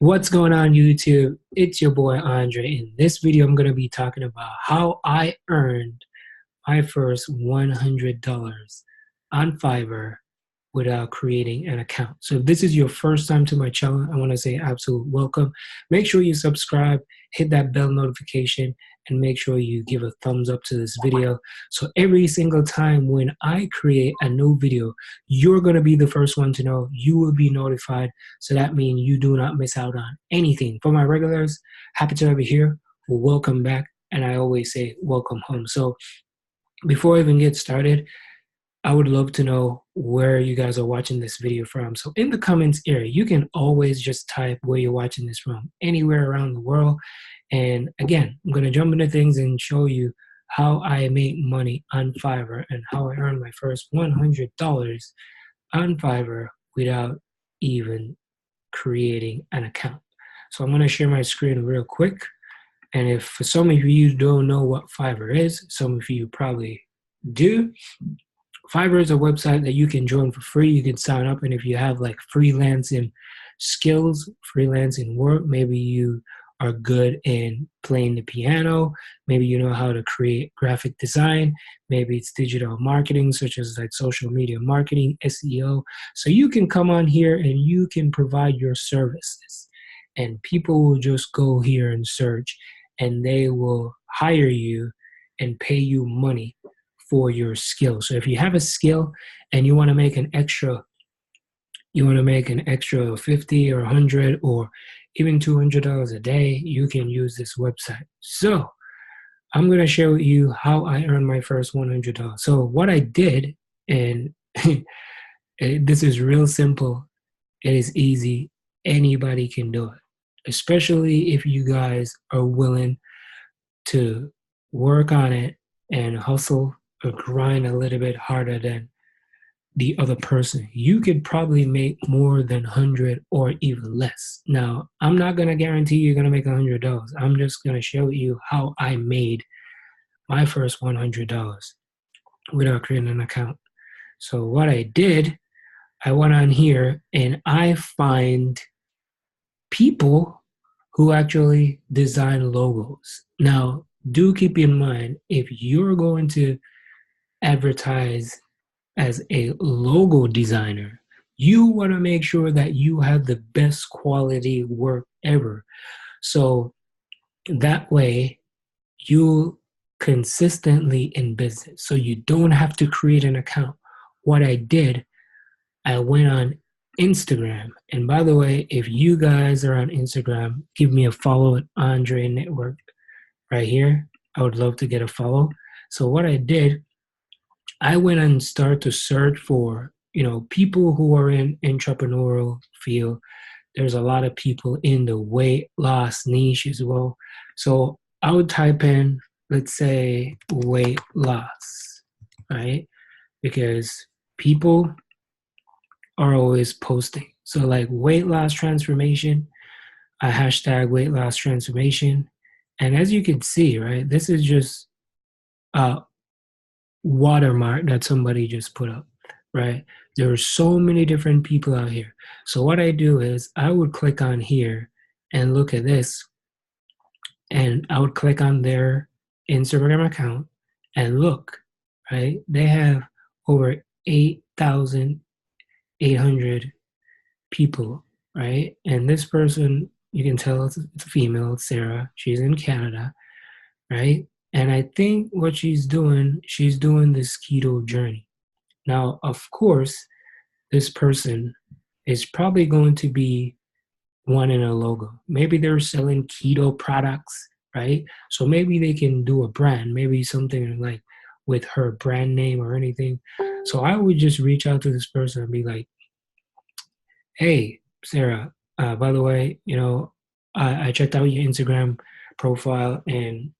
What's going on, YouTube? It's your boy Andre. In this video, I'm going to be talking about how I earned my first $100 on Fiverr without creating an account. So if this is your first time to my channel, I want to say absolute welcome. Make sure you subscribe, hit that bell notification, and make sure you give a thumbs up to this video. So every single time when I create a new video, you're going to be the first one to know. You will be notified. So that means you do not miss out on anything. For my regulars, happy to have you here. Welcome back. And I always say welcome home. So before I even get started, I would love to know where you guys are watching this video from. So in the comments area, you can always just type where you're watching this from, anywhere around the world. And again, I'm going to jump into things and show you how I make money on Fiverr and how I earned my first $100 on Fiverr without even creating an account. So I'm going to share my screen real quick. And if for some of you don't know what Fiverr is, some of you probably do. Fiverr is a website that you can join for free. You can sign up, and if you have like freelancing skills, freelancing work, maybe you are good in playing the piano, maybe you know how to create graphic design, maybe it's digital marketing, such as like social media marketing, SEO. So you can come on here and you can provide your services, and people will just go here and search, and they will hire you and pay you money for your skill. So if you have a skill and you want to make an extra, 50 or 100 or even $200 a day, you can use this website. So I'm going to share with you how I earned my first $100. So what I did, and this is real simple, it is easy, anybody can do it, especially if you guys are willing to work on it and hustle or grind a little bit harder than the other person. You could probably make more than 100 or even less. Now, I'm not going to guarantee you're going to make $100. I'm just going to show you how I made my first $100 without creating an account. So what I did, I went on here and I find people who actually design logos. Now, do keep in mind, if you're going to advertise as a logo designer, you want to make sure that you have the best quality work ever. So that way you consistently in business. So you don't have to create an account. What I did, I went on Instagram. And by the way, if you guys are on Instagram, give me a follow at Andre Network right here. I would love to get a follow. So what I did, I went and started to search for, people who are in entrepreneurial field. There's a lot of people in the weight loss niche as well. So I would type in, let's say, weight loss, right? Because people are always posting. So like weight loss transformation, a hashtag weight loss transformation. And as you can see, right, this is just watermark that somebody just put up, right? There are so many different people out here. So what I do is I would click on here and look at this, and I would click on their Instagram account and look, right? They have over 8,800 people, right? And this person, you can tell it's a female, it's Sarah. She's in Canada, right? And I think what she's doing this keto journey. Now, of course, this person is probably going to be wanting a logo. Maybe they're selling keto products, right? So maybe they can do a brand, maybe something like with her brand name or anything. So I would just reach out to this person and be like, hey, Sarah, by the way, I checked out your Instagram profile, and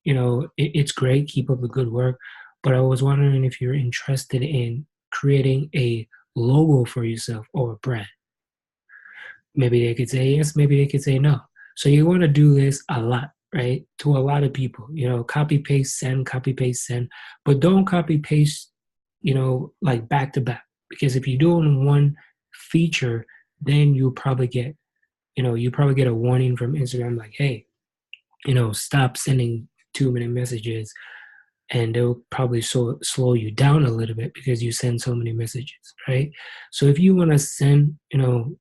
it's great. Keep up the good work. But I was wondering if you're interested in creating a logo for yourself or a brand. Maybe they could say yes, maybe they could say no. So you want to do this a lot, right? To a lot of people, copy, paste, send, but don't copy, paste, like back to back. Because if you're doing one feature, then you'll probably get you probably get a warning from Instagram like, hey, stop sending too many messages, and they'll probably slow you down a little bit because you send so many messages, right? So if you want to send, 4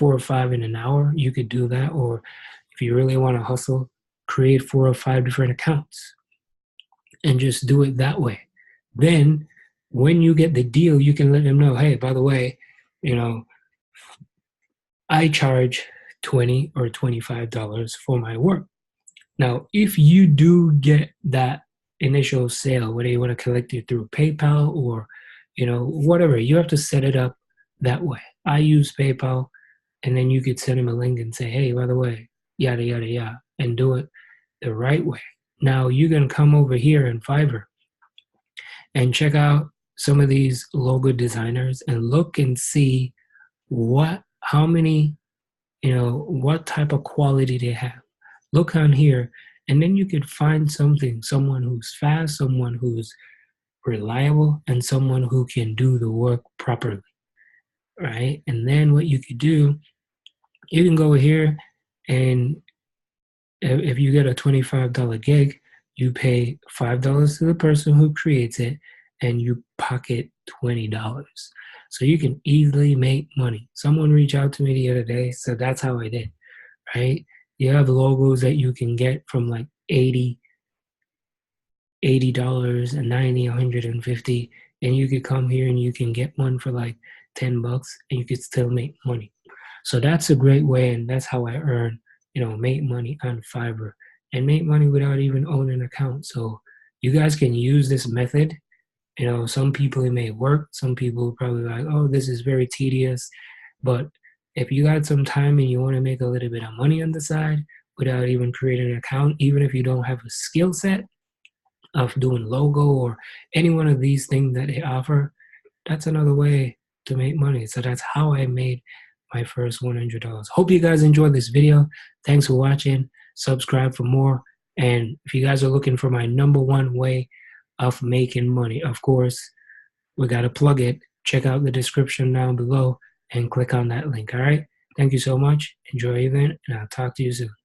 or 5 in an hour, you could do that. Or if you really want to hustle, create 4 or 5 different accounts and just do it that way. Then when you get the deal, you can let them know, hey, by the way, you know, I charge $20 or $25 for my work. Now, if you do get that initial sale, whether you want to collect it through PayPal or, whatever, you have to set it up that way. I use PayPal, and then you could send them a link and say, hey, by the way, yada, yada, yada, and do it the right way. Now, you can come over here in Fiverr and check out some of these logo designers and look and see how many, what type of quality they have. Look on here, and then you could find someone who's fast, someone who's reliable, and someone who can do the work properly, right? And then what you could do, you can go here, and if you get a $25 gig, you pay $5 to the person who creates it, and you pocket $20. So you can easily make money. Someone reached out to me the other day, so that's how I did, right? You have logos that you can get from like $80 and 90, 150, and you could come here and you can get one for like $10 and you could still make money. So that's a great way, and that's how I earn, make money on Fiverr and make money without even owning an account. So you guys can use this method. Some people it may work. Some people probably like, oh, this is very tedious. But if you got some time and you want to make a little bit of money on the side without even creating an account, even if you don't have a skill set of doing logo or any one of these things that they offer, that's another way to make money. So that's how I made my first $100. Hope you guys enjoyed this video. Thanks for watching. Subscribe for more. And if you guys are looking for my #1 way of making money, of course, we got to plug it. Check out the description down below and click on that link. All right. Thank you so much. Enjoy your event, and I'll talk to you soon.